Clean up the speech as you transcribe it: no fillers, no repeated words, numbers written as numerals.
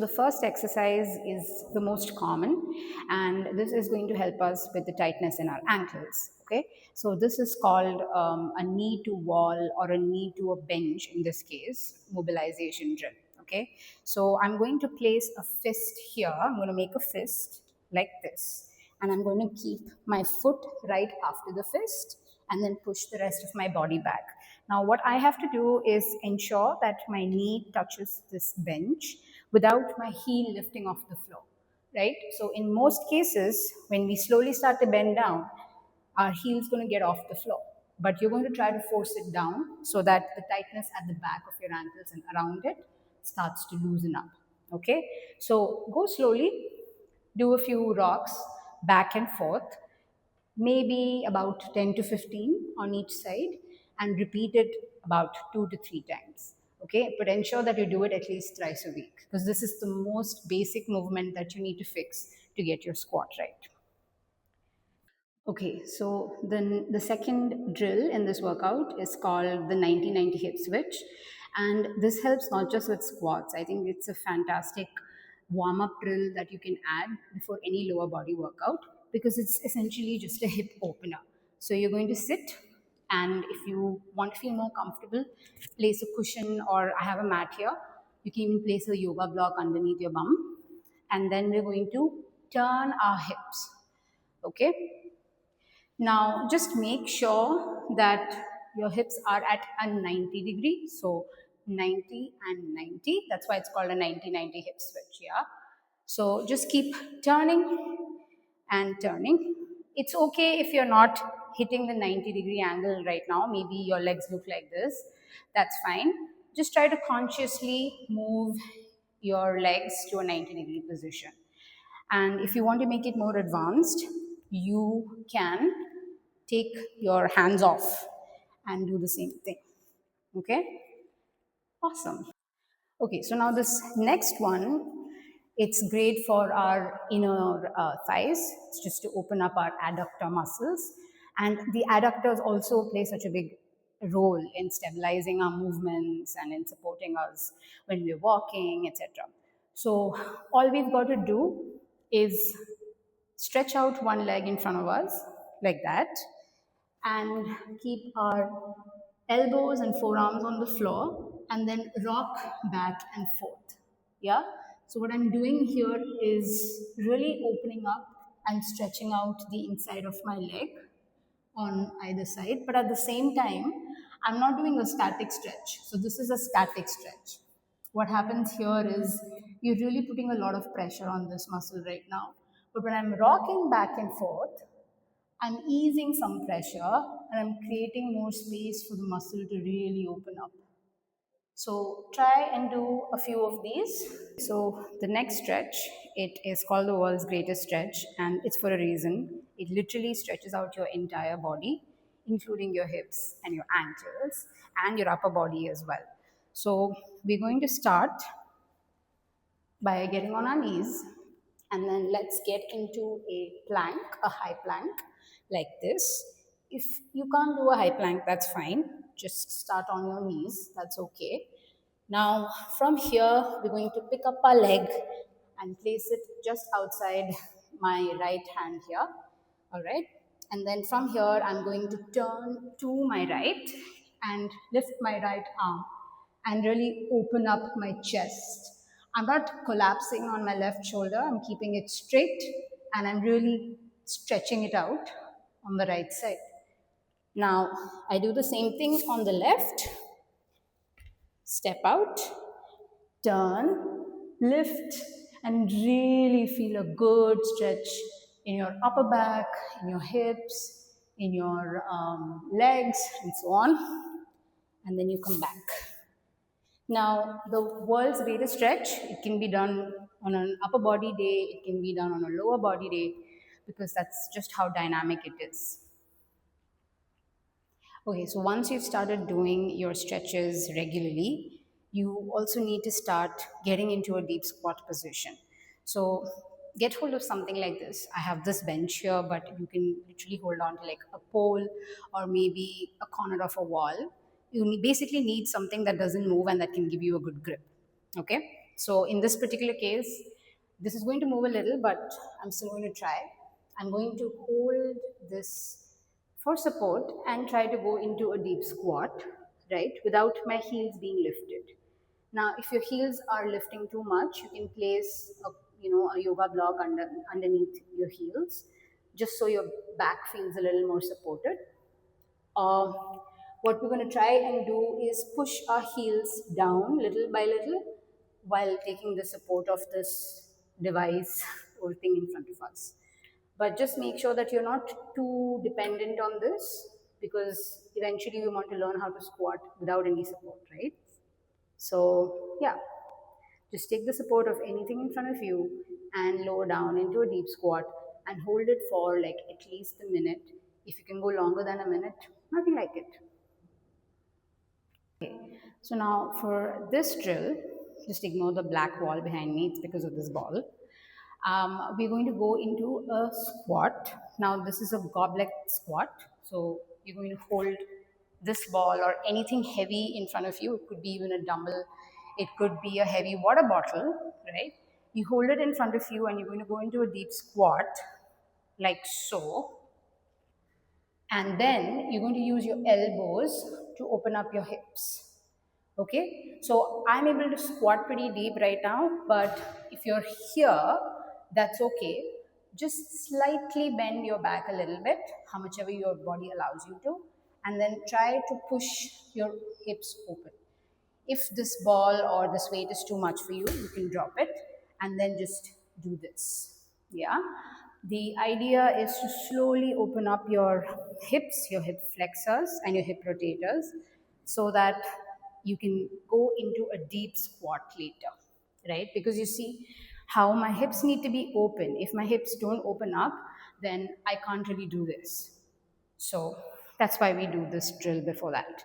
the first exercise is the most common, and this is going to help us with the tightness in our ankles. Okay, so this is called a knee to wall or a knee to a bench, in this case, mobilization drill. Okay, so I'm going to place a fist here. I'm going to make a fist like this, and I'm going to keep my foot right after the fist and then push the rest of my body back. Now, what I have to do is ensure that my knee touches this bench without my heel lifting off the floor, right? So, in most cases, when we slowly start to bend down, our heel is going to get off the floor. But you're going to try to force it down so that the tightness at the back of your ankles and around it starts to loosen up. Okay? So go slowly, do a few rocks back and forth, maybe about 10 to 15 on each side, and repeat it about 2 to 3 times. Okay, but ensure that you do it at least thrice a week, because this is the most basic movement that you need to fix to get your squat right. Okay, so then the second drill in this workout is called the 90-90 hip switch. And this helps not just with squats. I think it's a fantastic warm up drill that you can add before any lower body workout, because it's essentially just a hip opener. So you're going to sit, and if you want to feel more comfortable, place a cushion, or I have a mat here. You can even place a yoga block underneath your bum. And then we're going to turn our hips. Okay, now, just make sure that your hips are at a 90 degree. So, 90 and 90. That's why it's called a 90-90 hip switch. Yeah. So, just keep turning and turning. It's okay if you're not hitting the 90-degree angle right now. Maybe your legs look like this. That's fine. Just try to consciously move your legs to a 90-degree position. And if you want to make it more advanced, you can take your hands off and do the same thing. Okay? Awesome. Okay, so now this next one, it's great for our inner thighs. It's just to open up our adductor muscles. And the adductors also play such a big role in stabilizing our movements and in supporting us when we're walking, etc. So all we've got to do is stretch out one leg in front of us like that, and keep our elbows and forearms on the floor, and then rock back and forth. Yeah. So what I'm doing here is really opening up and stretching out the inside of my leg on either side, but at the same time, I'm not doing a static stretch. So this is a static stretch. What happens here is you're really putting a lot of pressure on this muscle right now. But when I'm rocking back and forth, I'm easing some pressure and I'm creating more space for the muscle to really open up. So try and do a few of these. So the next stretch, it is called the world's greatest stretch, and it's for a reason. It literally stretches out your entire body, including your hips and your ankles and your upper body as well. So we're going to start by getting on our knees, and then let's get into a plank, a high plank like this. If you can't do a high plank, that's fine. Just start on your knees, that's okay. Now, from here, we're going to pick up our leg and place it just outside my right hand here. All right. And then from here, I'm going to turn to my right and lift my right arm and really open up my chest. I'm not collapsing on my left shoulder, I'm keeping it straight, and I'm really stretching it out on the right side. Now, I do the same thing on the left. Step out, turn, lift, and really feel a good stretch in your upper back, in your hips, in your legs, and so on. And then you come back. Now, the world's greatest stretch, it can be done on an upper body day, it can be done on a lower body day, because that's just how dynamic it is. Okay, so once you've started doing your stretches regularly, you also need to start getting into a deep squat position. So get hold of something like this. I have this bench here, but you can literally hold on to like a pole or maybe a corner of a wall. You basically need something that doesn't move and that can give you a good grip. Okay, So in this particular case, this is going to move a little, but I'm still going to try. I'm going to hold this for support and try to go into a deep squat, right, without my heels being lifted. Now, if your heels are lifting too much, you can place a yoga block underneath your heels, just so your back feels a little more supported. Uh, what we're going to try and do is push our heels down little by little while taking the support of this device or thing in front of us. But just make sure that you're not too dependent on this, because eventually we want to learn how to squat without any support, right? So, yeah, just take the support of anything in front of you and lower down into a deep squat and hold it for like at least a minute. If you can go longer than a minute, nothing like it. Okay. So now for this drill, just ignore the black wall behind me, it's because of this ball. We're going to go into a squat. Now this is a goblet squat. So you're going to hold this ball or anything heavy in front of you. It could be even a dumbbell. It could be a heavy water bottle, right? You hold it in front of you and you're going to go into a deep squat like so. And then you're going to use your elbows to open up your hips. Okay, so I'm able to squat pretty deep right now, but if you're here, that's okay. Just slightly bend your back a little bit, how much ever your body allows you to, and then try to push your hips open. If this ball or this weight is too much for you, you can drop it and then just do this. Yeah. The idea is to slowly open up your hips, your hip flexors, and your hip rotators so that you can go into a deep squat later, right? Because you see how my hips need to be open. If my hips don't open up, then I can't really do this. So that's why we do this drill before that.